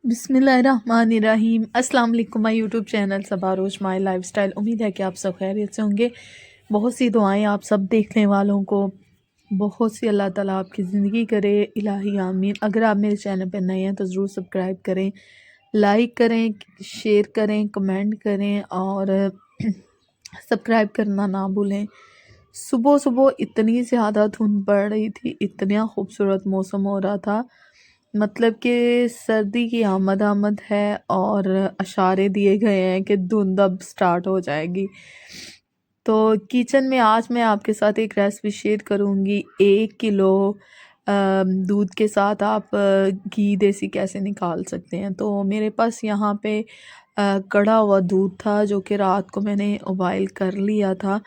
बिस्मिल्लाहिर्रहमानिर्रहीम। अस्सलाम वालेकुम माय यूट्यूब चैनल सबा रोज़ माय लाइफस्टाइल। उम्मीद है कि आप सब खैरियत से होंगे। बहुत सी दुआएं आप सब देखने वालों को, बहुत सी अल्लाह ताला आपकी ज़िंदगी करे, इलाही आमीन। अगर आप मेरे चैनल पर नए हैं तो ज़रूर सब्सक्राइब करें, लाइक करें, शेयर करें, कमेंट करें और सब्सक्राइब करना ना भूलें। सुबह सुबह इतनी ज़्यादा धुंध पड़ रही थी, इतना खूबसूरत मौसम हो रहा था, मतलब कि सर्दी की आमद आमद है और अशारे दिए गए हैं कि धुंध अब स्टार्ट हो जाएगी। तो किचन में आज मैं आपके साथ एक रेसिपी शेयर करूंगी। 1 किलो दूध के साथ आप घी देसी कैसे निकाल सकते हैं। तो मेरे पास यहाँ पे कड़ा हुआ दूध था जो कि रात को मैंने उबाइल कर लिया था।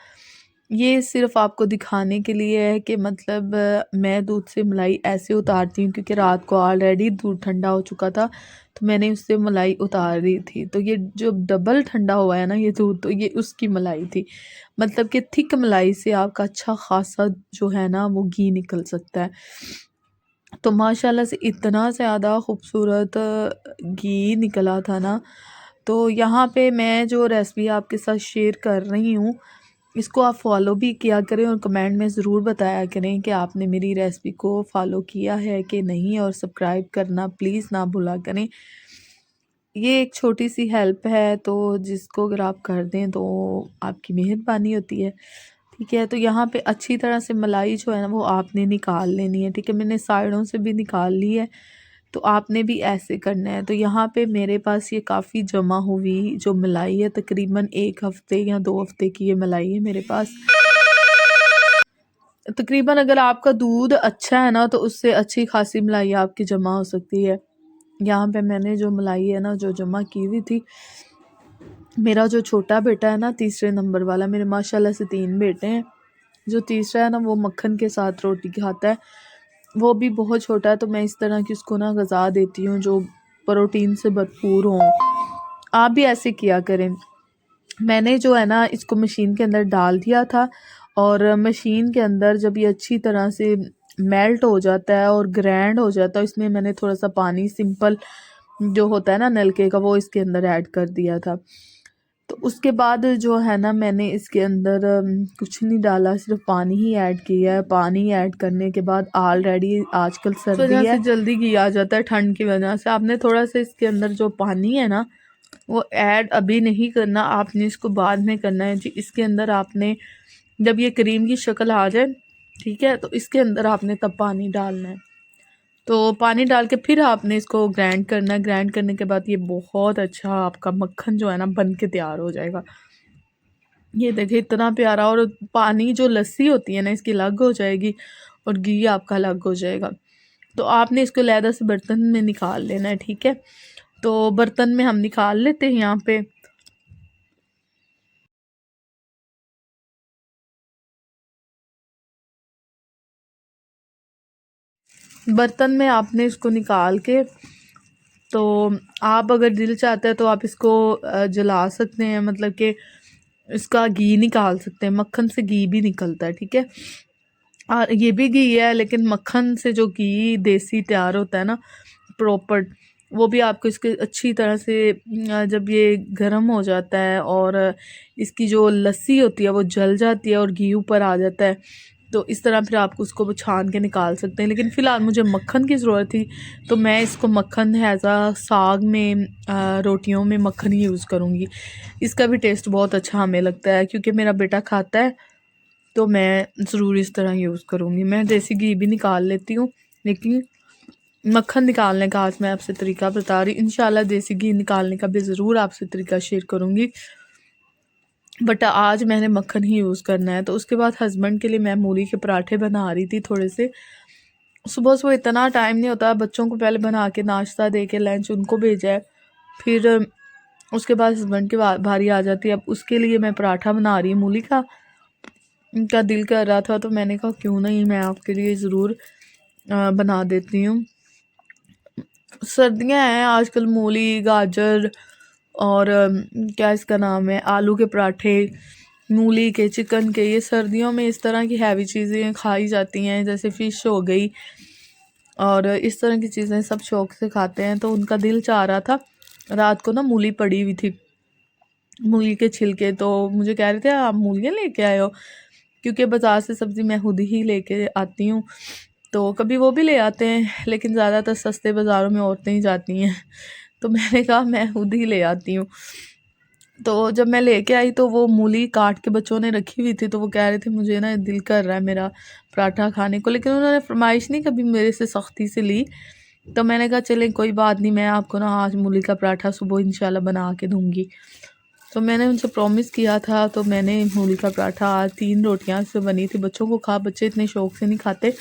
ये सिर्फ आपको दिखाने के लिए है कि मतलब मैं दूध से मलाई ऐसे उतारती हूँ, क्योंकि रात को ऑलरेडी दूध ठंडा हो चुका था तो मैंने उससे मलाई उतार दी थी। तो ये जो डबल ठंडा हुआ है ना ये दूध, तो ये उसकी मलाई थी। मतलब कि थिक मलाई से आपका अच्छा खासा जो है ना वो घी निकल सकता है। तो माशाल्लाह से इतना ज़्यादा खूबसूरत घी निकला था ना। तो यहाँ पे मैं जो रेसिपी आपके साथ शेयर कर रही हूँ, इसको आप फॉलो भी किया करें और कमेंट में ज़रूर बताया करें कि आपने मेरी रेसिपी को फॉलो किया है कि नहीं, और सब्सक्राइब करना प्लीज़ ना भूला करें। ये एक छोटी सी हेल्प है, तो जिसको अगर आप कर दें तो आपकी मेहरबानी होती है। ठीक है, तो यहाँ पे अच्छी तरह से मलाई जो है ना वो आपने निकाल लेनी है। ठीक है, मैंने साइडों से भी निकाल ली है, तो आपने भी ऐसे करना है। तो यहाँ पे मेरे पास ये काफ़ी जमा हुई जो मलाई है, तकरीबन 1 हफ़्ते या 2 हफ़्ते की ये मलाई है मेरे पास। तकरीबन अगर आपका दूध अच्छा है ना तो उससे अच्छी खासी मलाई आपकी जमा हो सकती है। यहाँ पे मैंने जो मलाई है ना जो जमा की हुई थी, मेरा जो छोटा बेटा है ना तीसरे नंबर वाला, मेरे माशाल्लाह से 3 बेटे हैं, जो तीसरा है ना वो मक्खन के साथ रोटी खाता है, वो भी बहुत छोटा है। तो मैं इस तरह की उसको ना गज़ा देती हूँ जो प्रोटीन से भरपूर हों। आप भी ऐसे किया करें। मैंने जो है ना इसको मशीन के अंदर डाल दिया था, और मशीन के अंदर जब ये अच्छी तरह से मेल्ट हो जाता है और ग्रैंड हो जाता है, इसमें मैंने थोड़ा सा पानी सिंपल जो होता है ना नलके का वो इसके अंदर ऐड कर दिया था। तो उसके बाद जो है ना मैंने इसके अंदर कुछ नहीं डाला, सिर्फ पानी ही ऐड किया है। पानी ऐड करने के बाद ऑलरेडी आजकल सर्दी है, जल्दी घी आ जाता है ठंड की वजह से। आपने थोड़ा सा इसके अंदर जो पानी है ना वो ऐड अभी नहीं करना, आपने इसको बाद में करना है जी। इसके अंदर आपने जब ये क्रीम की शक्ल आ जाए, ठीक है, तो इसके अंदर आपने तब पानी डालना है। तो पानी डाल के फिर आपने इसको ग्राइंड करना है। ग्राइंड करने के बाद ये बहुत अच्छा आपका मक्खन जो है ना बन के तैयार हो जाएगा। ये देखिए इतना प्यारा, और पानी जो लस्सी होती है ना इसकी अलग हो जाएगी और घी आपका अलग हो जाएगा। तो आपने इसको लैदा से बर्तन में निकाल लेना है। ठीक है, तो बर्तन में हम निकाल लेते हैं। यहाँ पे बर्तन में आपने इसको निकाल के, तो आप अगर दिल चाहता है तो आप इसको जला सकते हैं, मतलब कि इसका घी निकाल सकते हैं। मक्खन से घी भी निकलता है। ठीक है, और ये भी घी है, लेकिन मक्खन से जो घी देसी तैयार होता है ना प्रॉपर, वो भी आपको इसके अच्छी तरह से जब ये गर्म हो जाता है और इसकी जो लस्सी होती है वो जल जाती है और घी ऊपर आ जाता है, तो इस तरह फिर आपको उसको छान के निकाल सकते हैं। लेकिन फ़िलहाल मुझे मक्खन की ज़रूरत थी, तो मैं इसको मक्खन हैज़ा साग में रोटियों में मक्खन यूज़ करूँगी। इसका भी टेस्ट बहुत अच्छा हमें लगता है, क्योंकि मेरा बेटा खाता है, तो मैं ज़रूर इस तरह यूज़ करूँगी। मैं देसी घी भी निकाल लेती हूँ, लेकिन मक्खन निकालने का आज मैं आपसे तरीका बता रही हूँ। इंशाल्लाह देसी घी निकालने का भी ज़रूर आपसे तरीका शेयर करूँगी, बट आज मैंने मक्खन ही यूज़ करना है। तो उसके बाद हस्बैंड के लिए मैं मूली के पराठे बना रही थी थोड़े से। सुबह सुबह इतना टाइम नहीं होता, बच्चों को पहले बना के नाश्ता दे के लंच उनको भेजा है, फिर उसके बाद हस्बैंड की बारी आ जाती है। अब उसके लिए मैं पराठा बना रही हूँ मूली का। उनका दिल कर रहा था तो मैंने कहा क्यों नहीं, मैं आपके लिए ज़रूर बना देती हूँ। सर्दियाँ हैं आजकल, मूली, गाजर और क्या इसका नाम है, आलू के पराठे, मूली के, चिकन के, ये सर्दियों में इस तरह की हैवी चीज़ें खाई जाती हैं, जैसे फ़िश हो गई। और इस तरह की चीज़ें सब शौक से खाते हैं। तो उनका दिल चाह रहा था, रात को ना मूली पड़ी हुई थी, मूली के छिलके, तो मुझे कह रहे थे आप मूलियाँ लेके आए हो, क्योंकि बाज़ार से सब्ज़ी मैं खुद ही लेके आती हूँ। तो कभी वो भी ले आते हैं, लेकिन ज़्यादातर सस्ते बाज़ारों में औरतें ही जाती हैं। तो मैंने कहा मैं खुद ही ले आती हूँ। तो जब मैं लेके आई तो वो मूली काट के बच्चों ने रखी हुई थी, तो वो कह रहे थे मुझे ना दिल कर रहा है मेरा पराठा खाने को, लेकिन उन्होंने फरमाइश नहीं कभी मेरे से सख्ती से ली। तो मैंने कहा चलें कोई बात नहीं, मैं आपको ना आज मूली का पराठा सुबह इंशाल्लाह बना के दूँगी। तो मैंने उनसे प्रॉमिस किया था, तो मैंने मूली का पराठा आज 3 रोटियां से बनी थी, बच्चों को कहा, बच्चे इतने शौक से नहीं खाते,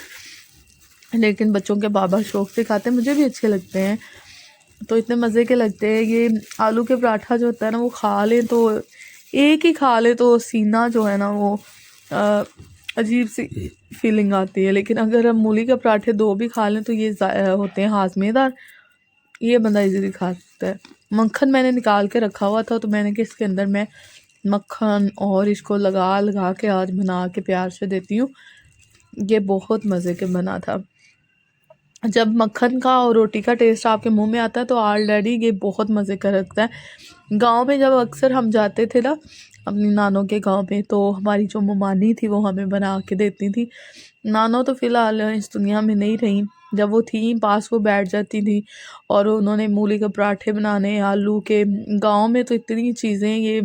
लेकिन बच्चों के बाबा शौक से खाते, मुझे भी अच्छे लगते हैं, तो इतने मज़े के लगते हैं। ये आलू के पराठा जो होता है ना, वो खा लें तो एक ही खा ले तो सीना जो है ना वो अजीब सी फीलिंग आती है, लेकिन अगर हम मूली के पराठे 2 भी खा लें तो ये होते हैं हाजमेदार, ये बंदा इजीली खा सकता है। मक्खन मैंने निकाल के रखा हुआ था, तो मैंने कि इसके अंदर मैं मक्खन और इसको लगा लगा के आज बना के प्यार से देती हूँ। ये बहुत मज़े के बना था। जब मक्खन का और रोटी का टेस्ट आपके मुंह में आता है तो ऑलरेडी ये बहुत मज़े का लगता है। गांव में जब अक्सर हम जाते थे ना अपनी नानों के गांव में, तो हमारी जो ममानी थी वो हमें बना के देती थी। नानो तो फ़िलहाल इस दुनिया में नहीं रही, जब वो थी पास वो बैठ जाती थी और उन्होंने मूली के पराठे बनाने, आलू के। गांव में तो इतनी चीज़ें ये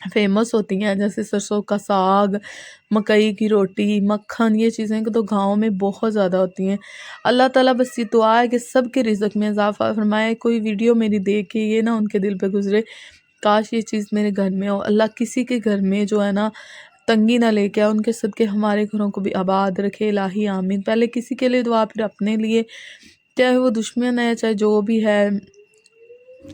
फेमस होती हैं, जैसे सरसों का साग, मकई की रोटी, मक्खन, ये चीज़ें तो गाँव में बहुत ज़्यादा होती हैं। अल्लाह ताला बस ये दुआ है कि सबके रिज़्क़ में इज़ाफ़ा फ़रमाए। कोई वीडियो मेरी देख के ये ना उनके दिल पे गुज़रे, काश ये चीज़ मेरे घर में हो। अल्लाह किसी के घर में जो है ना तंगी ना लेके आए, उनके सदक़े हमारे घरों को भी आबाद रखे, इलाही आमीन। पहले किसी के लिए दुआ, फिर अपने लिए, चाहे वो दुश्मन है चाहे जो भी है,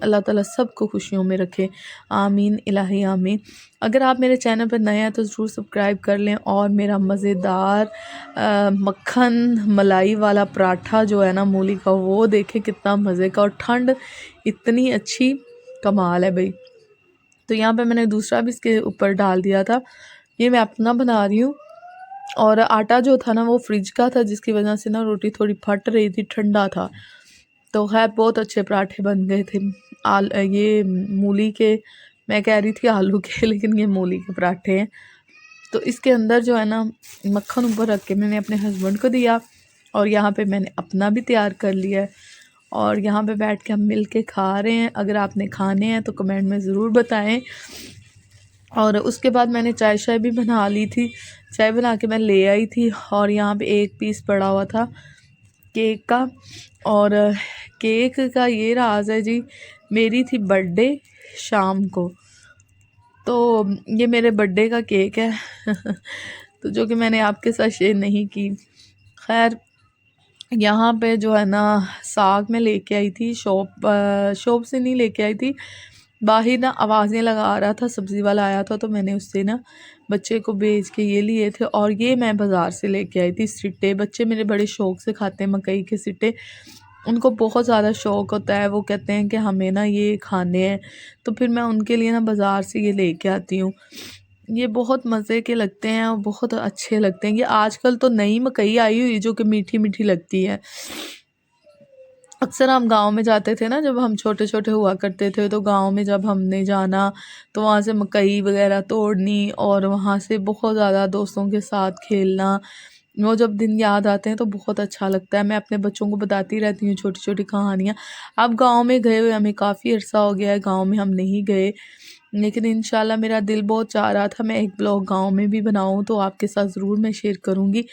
अल्लाह ताला सबको खुशियों में रखे, आमीन इलाही आमीन। अगर आप मेरे चैनल पर नए हैं तो ज़रूर सब्सक्राइब कर लें, और मेरा मज़ेदार मक्खन मलाई वाला पराठा जो है ना मूली का, वो देखें कितना मज़े का, और ठंड इतनी अच्छी, कमाल है भाई। तो यहाँ पे मैंने दूसरा भी इसके ऊपर डाल दिया था। ये मैं अपना बना रही हूँ, और आटा जो था ना वो फ्रिज का था, जिसकी वजह से ना रोटी थोड़ी फट रही थी, ठंडा था। तो खैर बहुत अच्छे पराठे बन गए थे। ये मूली के, मैं कह रही थी आलू के, लेकिन ये मूली के पराठे हैं। तो इसके अंदर जो है ना मक्खन ऊपर रख के मैंने अपने हस्बैंड को दिया, और यहाँ पे मैंने अपना भी तैयार कर लिया है, और यहाँ पे बैठ के हम मिल के खा रहे हैं। अगर आपने खाने हैं तो कमेंट में ज़रूर बताएं। और उसके बाद मैंने चाय शाय भी बना ली थी, चाय बना के मैं ले आई थी, और यहाँ पे एक पीस पड़ा हुआ था केक का। और केक का ये राज है जी, मेरी थी बर्थडे शाम को, तो ये मेरे बर्थडे का केक है तो जो कि मैंने आपके साथ शेयर नहीं की। खैर यहाँ पे जो है ना साग में लेके आई थी, शॉप से नहीं लेके आई थी, बाहर ना आवाज़ें लगा रहा था, सब्ज़ी वाला आया था, तो मैंने उससे ना बच्चे को भेज के ये लिए थे। और ये मैं बाज़ार से लेके आई थी सिट्टे, बच्चे मेरे बड़े शौक़ से खाते हैं मकई के सिट्टे, उनको बहुत ज़्यादा शौक़ होता है, वो कहते हैं कि हमें ना ये खाने हैं, तो फिर मैं उनके लिए ना बाज़ार से ये लेके आती हूँ। ये बहुत मज़े के लगते हैं और बहुत अच्छे लगते हैं। ये आजकल तो नई मकई आई हुई जो कि मीठी मीठी लगती है। अक्सर हम गांव में जाते थे ना, जब हम छोटे छोटे हुआ करते थे, तो गांव में जब हमने जाना तो वहाँ से मकई वगैरह तोड़नी, और वहाँ से बहुत ज़्यादा दोस्तों के साथ खेलना, वो जब दिन याद आते हैं तो बहुत अच्छा लगता है। मैं अपने बच्चों को बताती रहती हूँ छोटी छोटी कहानियाँ। अब गांव में गए हुए हमें काफ़ी अरसा हो गया है, गांव में हम नहीं गए, लेकिन इंशाल्लाह मेरा दिल बहुत चाह रहा था मैं एक ब्लॉग गांव में भी बनाऊं, तो आपके साथ ज़रूर मैं शेयर करूँगी।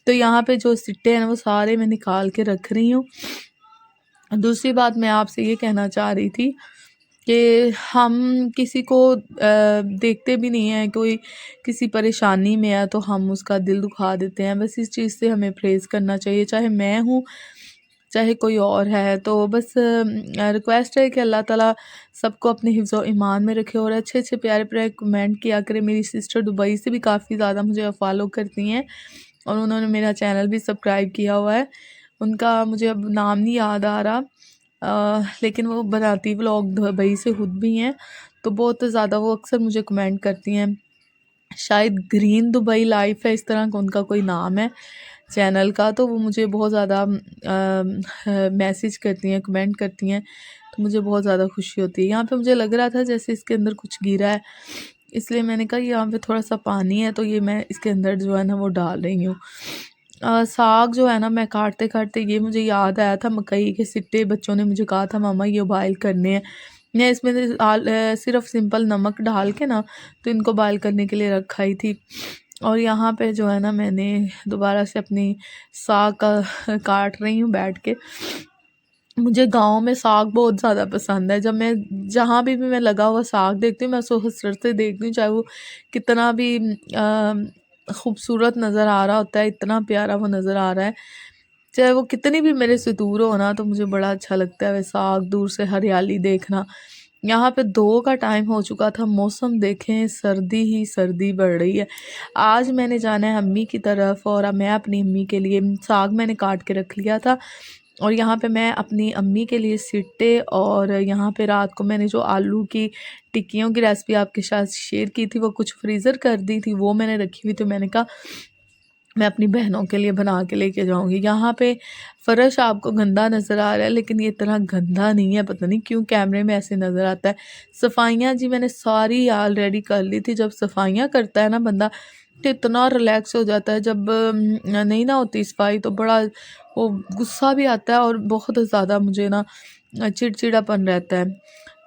तो यहाँ पे जो सिट्टे हैं वो सारे मैं निकाल के रख रही हूँ। दूसरी बात मैं आपसे ये कहना चाह रही थी कि हम किसी को देखते भी नहीं हैं, कोई किसी परेशानी में है तो हम उसका दिल दुखा देते हैं। बस इस चीज़ से हमें परहेज़ करना चाहिए, चाहे मैं हूँ चाहे कोई और है। तो बस रिक्वेस्ट है कि अल्लाह ताला सबको अपने हिफ्ज़ व ईमान में रखे, और अच्छे अच्छे प्यारे प्यारे कमेंट किया करें। मेरी सिस्टर दुबई से भी काफ़ी ज़्यादा मुझे फॉलो करती हैं, और उन्होंने मेरा चैनल भी सब्सक्राइब किया हुआ है। उनका मुझे अब नाम नहीं याद आ रहा, लेकिन वो बनाती व्लॉग दुबई से खुद भी हैं, तो बहुत ज़्यादा वो अक्सर मुझे कमेंट करती हैं। शायद ग्रीन दुबई लाइफ है, इस तरह का उनका कोई नाम है। चैनल का, तो वो मुझे बहुत ज़्यादा मैसेज करती हैं, कमेंट करती हैं, तो मुझे बहुत ज़्यादा खुशी होती है। यहाँ पे मुझे लग रहा था जैसे इसके अंदर कुछ गिरा है, इसलिए मैंने कहा यहाँ पे थोड़ा सा पानी है, तो ये मैं इसके अंदर जो है ना वो डाल रही हूँ। साग जो है ना, मैं काटते काटते ये मुझे याद आया था, मकई के सिट्टे बच्चों ने मुझे कहा था मामा ये बॉयल करने हैं। मैं इसमें सिर्फ सिंपल नमक डाल के ना तो इनको बॉयल करने के लिए रखा ही थी। और यहाँ पे जो है ना मैंने दोबारा से अपनी साग का काट रही हूँ बैठ के। मुझे गाँव में साग बहुत ज़्यादा पसंद है। जब मैं जहाँ भी मैं लगा हुआ साग देखती हूँ, मैं उसको हसरत से देखती हूँ, चाहे वो कितना भी खूबसूरत नज़र आ रहा होता है, इतना प्यारा वो नज़र आ रहा है, चाहे वो कितनी भी मेरे से दूर हो ना, तो मुझे बड़ा अच्छा लगता है वे साग, दूर से हरियाली देखना। यहाँ पे 2 का टाइम हो चुका था, मौसम देखें सर्दी ही सर्दी बढ़ रही है। आज मैंने जाना है अम्मी की तरफ, और अब मैं अपनी अम्मी के लिए साग मैंने काट के रख लिया था, और यहाँ पे मैं अपनी अम्मी के लिए सिट्टे, और यहाँ पे रात को मैंने जो आलू की टिक्कियों की रेसिपी आपके साथ शेयर की थी, वो कुछ फ्रीज़र कर दी थी, वो मैंने रखी हुई, तो मैंने कहा मैं अपनी बहनों के लिए बना के लेके जाऊँगी। यहाँ पे फ़र्श आपको गंदा नज़र आ रहा है, लेकिन ये इतना गंदा नहीं है, पता नहीं क्यों कैमरे में ऐसे नज़र आता है। सफाइयाँ जी मैंने सारी ऑलरेडी कर ली थी। जब सफाइयाँ करता है ना बंदा, तो इतना रिलैक्स हो जाता है। जब नहीं ना होती सफाई, तो बड़ा वो गुस्सा भी आता है, और बहुत ज़्यादा मुझे ना चिड़चिड़ापन रहता है।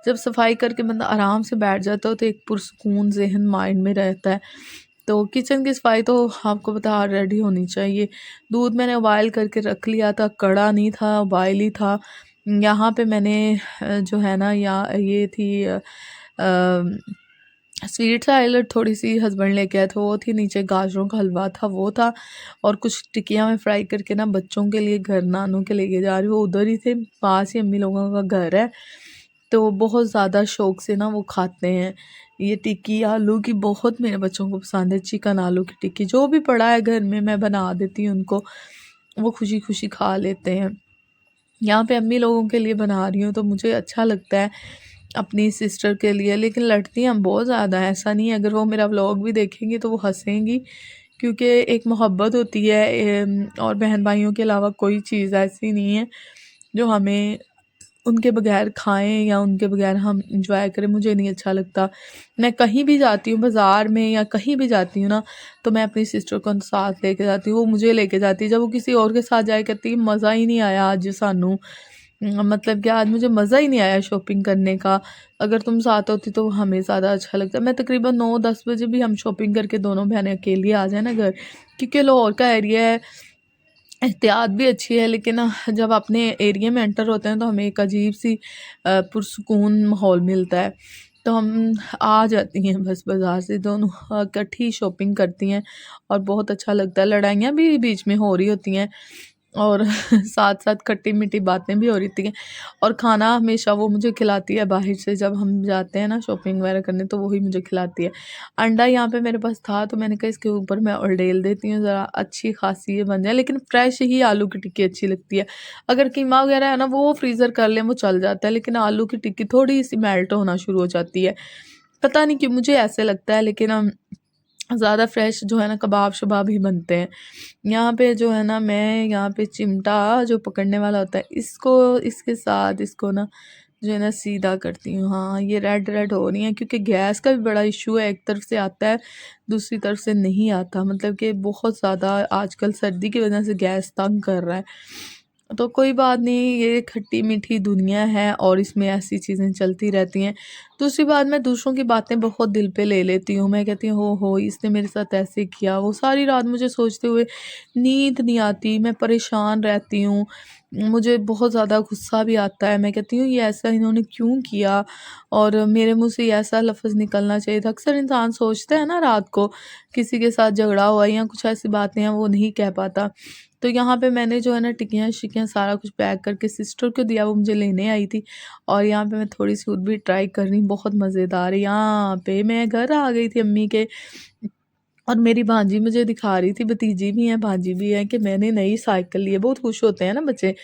जब सफाई करके बंदा आराम से बैठ जाता है, तो एक पुरसुकून ज़हन माइंड में रहता है। तो किचन की सफाई तो आपको पता है रेडी होनी चाहिए। दूध मैंने उबाल करके रख लिया था, कड़ा नहीं था, उबाल ही था। यहाँ पे मैंने जो है ना या ये थी स्वीट सैलड थोड़ी-सी हस्बैंड लेके आए थे, वो थी, नीचे गाजरों का हलवा था, वो था, और कुछ टिक्कियाँ मैं फ्राई करके ना बच्चों के लिए घर नानों के लेके जा रही हूँ। वो उधर ही थे, पास ही अम्मी लोगों का घर है, तो बहुत ज़्यादा शौक से ना वो खाते हैं। ये टिक्की आलू की बहुत मेरे बच्चों को पसंद है, चिकन आलू की टिक्की जो भी पड़ा है घर में मैं बना देती हूँ उनको, वो खुशी-खुशी खा लेते हैं। यहाँ पे अम्मी लोगों के लिए बना रही हूँ, तो मुझे अच्छा लगता है अपनी सिस्टर के लिए, लेकिन लड़ती हम बहुत ज़्यादा हैं, ऐसा नहीं है। अगर वो मेरा व्लॉग भी देखेंगी तो वो हँसेंगी, क्योंकि एक मोहब्बत होती है, और बहन भाइयों के अलावा कोई चीज़ ऐसी नहीं है जो हमें उनके बगैर खाएँ या उनके बगैर हम इंजॉय करें, मुझे नहीं अच्छा लगता। मैं कहीं भी जाती हूँ बाज़ार में या कहीं भी जाती हूँ ना, तो मैं अपनी सिस्टर को साथ लेके जाती हूँ, वो मुझे लेके जाती है। जब वो किसी और के साथ जाए कहती है मज़ा ही नहीं आया आज सानू, मतलब कि आज मुझे मज़ा ही नहीं आया शॉपिंग करने का, अगर तुम साथ होती तो हमें ज़्यादा अच्छा लगता। मैं तकरीबन 9-10 बजे भी हम शॉपिंग करके दोनों बहनें अकेली आ जाए ना घर, क्योंकि लाहौर का एरिया है, एहतियात भी अच्छी है, लेकिन जब अपने एरिया में एंटर होते हैं तो हमें एक अजीब सी पुरसुकून माहौल मिलता है, तो हम आ जाती हैं बस बाज़ार से दोनों इकट्ठी शॉपिंग करती हैं, और बहुत अच्छा लगता है। लड़ाइयाँ भी बीच में हो रही होती हैं, और साथ-साथ खट्टी-मीठी बातें भी हो रही थी, और खाना हमेशा वो मुझे खिलाती है बाहर से, जब हम जाते हैं ना शॉपिंग वगैरह करने, तो वही मुझे खिलाती है। अंडा यहाँ पे मेरे पास था, तो मैंने कहा इसके ऊपर मैं उड़ेल देती हूँ, ज़रा अच्छी खासी ये बन जाए, लेकिन फ्रेश ही आलू की टिक्की अच्छी लगती है। अगर कीमा वगैरह है ना वो फ्रीज़र कर लें वो चल जाता है, लेकिन आलू की टिक्की थोड़ी-सी मेल्ट होना शुरू हो जाती है। पता नहीं क्यों मुझे ऐसे लगता है, लेकिन ज़्यादा फ्रेश जो है ना कबाब-शबाब ही बनते हैं। यहाँ पे जो है ना मैं यहाँ पे चिमटा जो पकड़ने वाला होता है, इसको इसके साथ इसको ना जो है ना सीधा करती हूँ। हाँ, ये रेड-रेड हो रही हैं, क्योंकि गैस का भी बड़ा इशू है, एक तरफ से आता है, दूसरी तरफ से नहीं आता। मतलब कि बहुत ज़्यादा आजकल सर्दी की वजह से गैस तंग कर रहा है। तो कोई बात नहीं, ये खट्टी-मीठी दुनिया है, और इसमें ऐसी चीज़ें चलती रहती हैं। दूसरी बात, मैं दूसरों की बातें बहुत दिल पे ले लेती हूँ। मैं कहती हूँ हो इसने मेरे साथ ऐसे किया, वो सारी रात मुझे सोचते हुए नींद नहीं आती, मैं परेशान रहती हूँ। मुझे बहुत ज़्यादा गुस्सा भी आता है, मैं कहती हूँ ये ऐसा इन्होंने क्यों किया, और मेरे मुँह से ये ऐसा लफ्ज़ निकलना चाहिए था। अक्सर इंसान सोचता है ना रात को, किसी के साथ झगड़ा हुआ है या कुछ ऐसी बातें हैं वो नहीं कह पाता। तो यहाँ पे मैंने जो है ना टिक्कियाँ-शिक्कियाँ सारा कुछ पैक करके सिस्टर को दिया, वो मुझे लेने आई थी, और यहाँ पे मैं थोड़ी-सी खुद भी ट्राई कर रही हूँ, बहुत मज़ेदार है। यहाँ पे मैं घर आ गई थी अम्मी के, और मेरी भांजी मुझे दिखा रही थी, भतीजी भी है भांजी भी है, कि मैंने नई साइकिल ली है। बहुत खुश होते हैं ना बच्चे।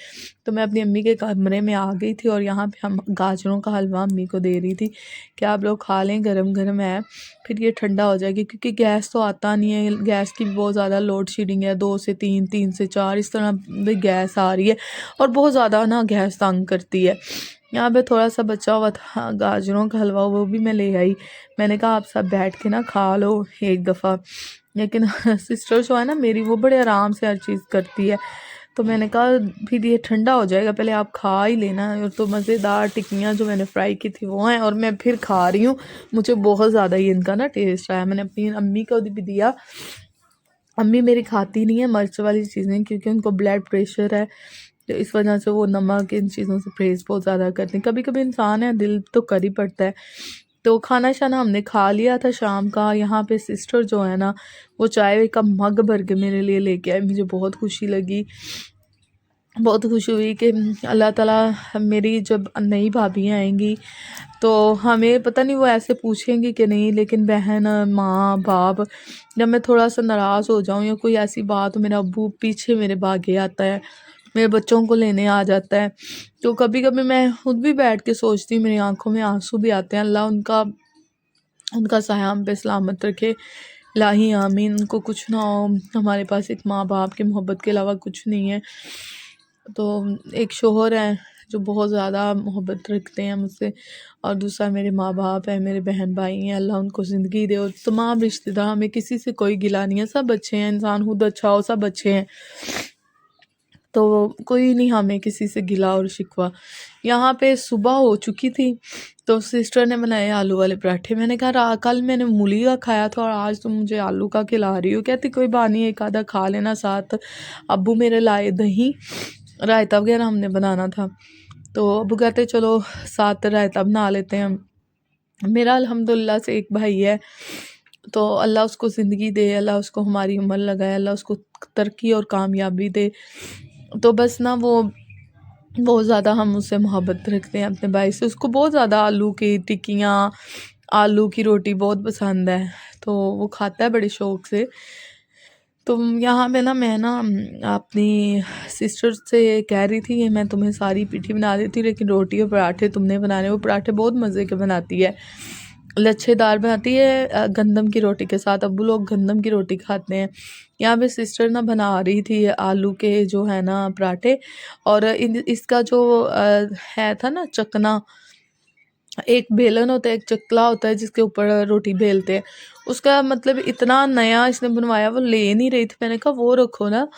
तो मैं अपनी अम्मी के कमरे में आ गई थी और यहाँ पे हम गाजरों का हलवा अम्मी को दे रही थी कि आप लोग खा लें, गरम गरम है, फिर ये ठंडा हो जाएगी, क्योंकि गैस तो आता नहीं है। गैस की भी बहुत ज़्यादा लोड शेडिंग है, 2 से 3, 3 से 4 इस तरह भी गैस आ रही है और बहुत ज़्यादा ना गैस तंग करती है। यहाँ पे थोड़ा सा बचा हुआ था गाजरों का हलवा, वो भी मैं ले आई। मैंने कहा आप सब बैठ के ना खा लो एक दफ़ा। लेकिन सिस्टर जो है ना मेरी, वो बड़े आराम से हर चीज़ करती है। तो मैंने कहा फिर ये ठंडा हो जाएगा, पहले आप खा ही लेना। और तो मज़ेदार टिक्कियाँ जो मैंने फ्राई की थी वो हैं और मैं फिर खा रही हूँ। मुझे बहुत ज़्यादा ही इनका ना टेस्ट आया। मैंने अपनी अम्मी को भी दिया। अम्मी मेरी खाती नहीं है मिर्च वाली चीज़ें, क्योंकि उनको ब्लड प्रेशर है, तो इस वजह से वो नमक इन चीज़ों से परहेज़ बहुत ज़्यादा करते हैं। कभी कभी इंसान है, दिल तो कर ही पड़ता है। तो खाना शाना हमने खा लिया था शाम का। यहाँ पे सिस्टर जो है ना, वो चाय का मग भर के मेरे लिए लेके आए। मुझे बहुत खुशी लगी, बहुत खुशी हुई कि अल्लाह ताला मेरी जब नई भाभी आएंगी तो हमें पता नहीं वो ऐसे पूछेंगी कि नहीं, लेकिन बहन माँ बाप, जब मैं थोड़ा सा नाराज़ हो जाऊँ या कोई ऐसी बात हो, मेरा अब्बू पीछे मेरे भागे आता है, मेरे बच्चों को लेने आ जाता है। तो कभी कभी मैं खुद भी बैठ के सोचती हूँ, मेरी आंखों में आंसू भी आते हैं। अल्लाह उनका उनका साया हम पे सलामत रखे, इलाही आमीन। उनको कुछ ना हो। हमारे पास एक माँ बाप की मोहब्बत के अलावा कुछ नहीं है। तो एक शोहर है जो बहुत ज़्यादा मोहब्बत रखते हैं मुझसे, और दूसरा मेरे माँ बाप है, मेरे बहन भाई हैं। अल्लाह उनको ज़िंदगी दे। और तमाम रिश्तेदार, हमें किसी से कोई गिला नहीं है, सब अच्छे हैं। इंसान खुद अच्छा हो, सब अच्छे हैं, तो कोई नहीं हमें किसी से गिला और शिकवा। यहाँ पे सुबह हो चुकी थी तो सिस्टर ने बनाए आलू वाले पराठे। मैंने कहा कल मैंने मूली का खाया था और आज तुम मुझे आलू का खिला रही हो। कहती कोई बात नहीं, एक आधा खा लेना। साथ अब्बू मेरे लाए दही, रायता वगैरह हमने बनाना था, तो अब्बू कहते चलो साथ रायता बना लेते हैं। मेरा अल्हम्दुलिल्लाह से एक भाई है, तो अल्लाह उसको ज़िंदगी दे, अल्लाह उसको हमारी उम्र लगाए, अल्लाह उसको तरक्की और कामयाबी दे। तो बस ना वो बहुत ज़्यादा हम उससे मोहब्बत रखते हैं अपने भाई से। उसको बहुत ज़्यादा आलू की टिक्कियाँ, आलू की रोटी बहुत पसंद है, तो वो खाता है बड़े शौक़ से। तो यहाँ पे ना मैं ना अपनी सिस्टर से कह रही थी कि मैं तुम्हें सारी पीठी बना देती, लेकिन रोटी और पराठे तुमने बनाने। वो पराठे बहुत मज़े के बनाती है, लच्छेदार बनाती है गंदम की रोटी के साथ। अब्बू लोग गंदम की रोटी खाते हैं। यहाँ पे सिस्टर ना बना रही थी आलू के जो है ना पराठे, और इसका जो है था ना चकना, एक बेलन होता है, एक चकला होता है जिसके ऊपर रोटी बेलते हैं, उसका मतलब इतना नया इसने बनवाया, वो ले नहीं रही थी। मैंने कहा वो रखो ना,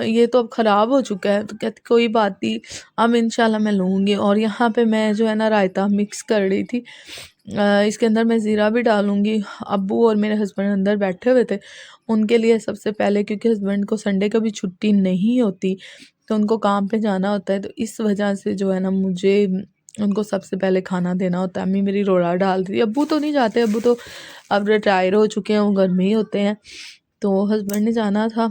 ये तो अब ख़राब हो चुका है। तो कहती कोई बात नहीं, अब इंशाल्लाह मैं लूँगी। और यहाँ पे मैं जो है ना रायता मिक्स कर रही थी, इसके अंदर मैं ज़ीरा भी डालूँगी। अब्बू और मेरे हस्बैंड अंदर बैठे हुए थे, उनके लिए सबसे पहले, क्योंकि हस्बैंड को संडे का भी छुट्टी नहीं होती, तो उनको काम पे जाना होता है, तो इस वजह से जो है ना मुझे उनको सबसे पहले खाना देना होता है। अम्मी मेरी रोड़ा डाल रही है। अब्बू तो नहीं जाते, अब्बू तो अब रिटायर हो चुके हैं, वो घर में ही होते हैं। तो हस्बैंड ने जाना था,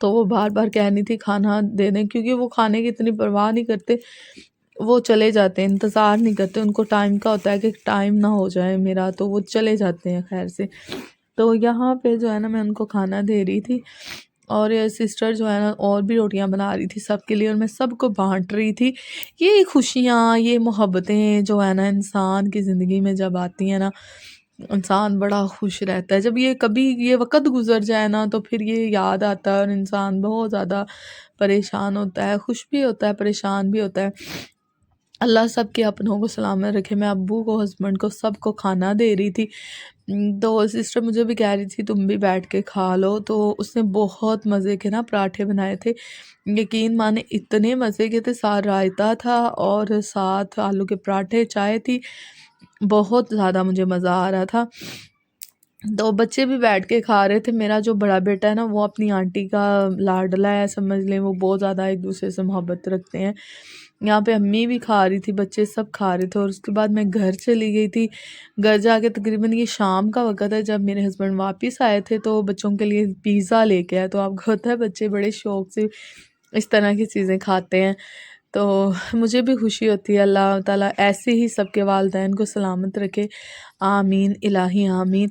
तो वो बार बार कह रही थी खाना दे दें, क्योंकि वो खाने की इतनी परवाह नहीं करते, वो चले जाते हैं, इंतज़ार नहीं करते। उनको टाइम का होता है कि टाइम ना हो जाए मेरा, तो वो चले जाते हैं खैर से। तो यहाँ पे जो है ना मैं उनको खाना दे रही थी, और सिस्टर जो है ना और भी रोटियां बना रही थी सबके लिए, और मैं सबको बांट रही थी। ये खुशियाँ, ये मोहब्बतें जो है ना इंसान की ज़िंदगी में जब आती हैं ना, इंसान बड़ा खुश रहता है। जब ये कभी ये वक़्त गुज़र जाए ना, तो फिर ये याद आता है और इंसान बहुत ज़्यादा परेशान होता है, खुश भी होता है, परेशान भी होता है। अल्लाह सब के अपनों को सलामत रखे। मैं अब्बू को, हस्बैंड को, सबको खाना दे रही थी। तो सिस्टर मुझे भी कह रही थी तुम भी बैठ के खा लो। तो उसने बहुत मज़े के ना पराठे बनाए थे, यकीन माने इतने मज़े के थे। साथ रायता था और साथ आलू के पराठे, चाय थी, बहुत ज़्यादा मुझे मज़ा आ रहा था। तो बच्चे भी बैठ के खा रहे थे। मेरा जो बड़ा बेटा है ना, वो अपनी आंटी का लाडला है, समझ लें। वो बहुत ज़्यादा एक दूसरे से मोहब्बत रखते हैं। यहाँ पे अम्मी भी खा रही थी, बच्चे सब खा रहे थे। और उसके बाद मैं घर चली गई थी। घर जाके तकरीबन ये शाम का वक़्त है, जब मेरे हस्बैंड वापस आए थे, तो बच्चों के लिए पिज़्ज़ा लेके आए। तो आपको पता है बच्चे बड़े शौक़ से इस तरह की चीज़ें खाते हैं, तो मुझे भी खुशी होती है। अल्लाह ताला ऐसे ही सबके वालिदैन को सलामत रखे, आमीन इलाही आमीन।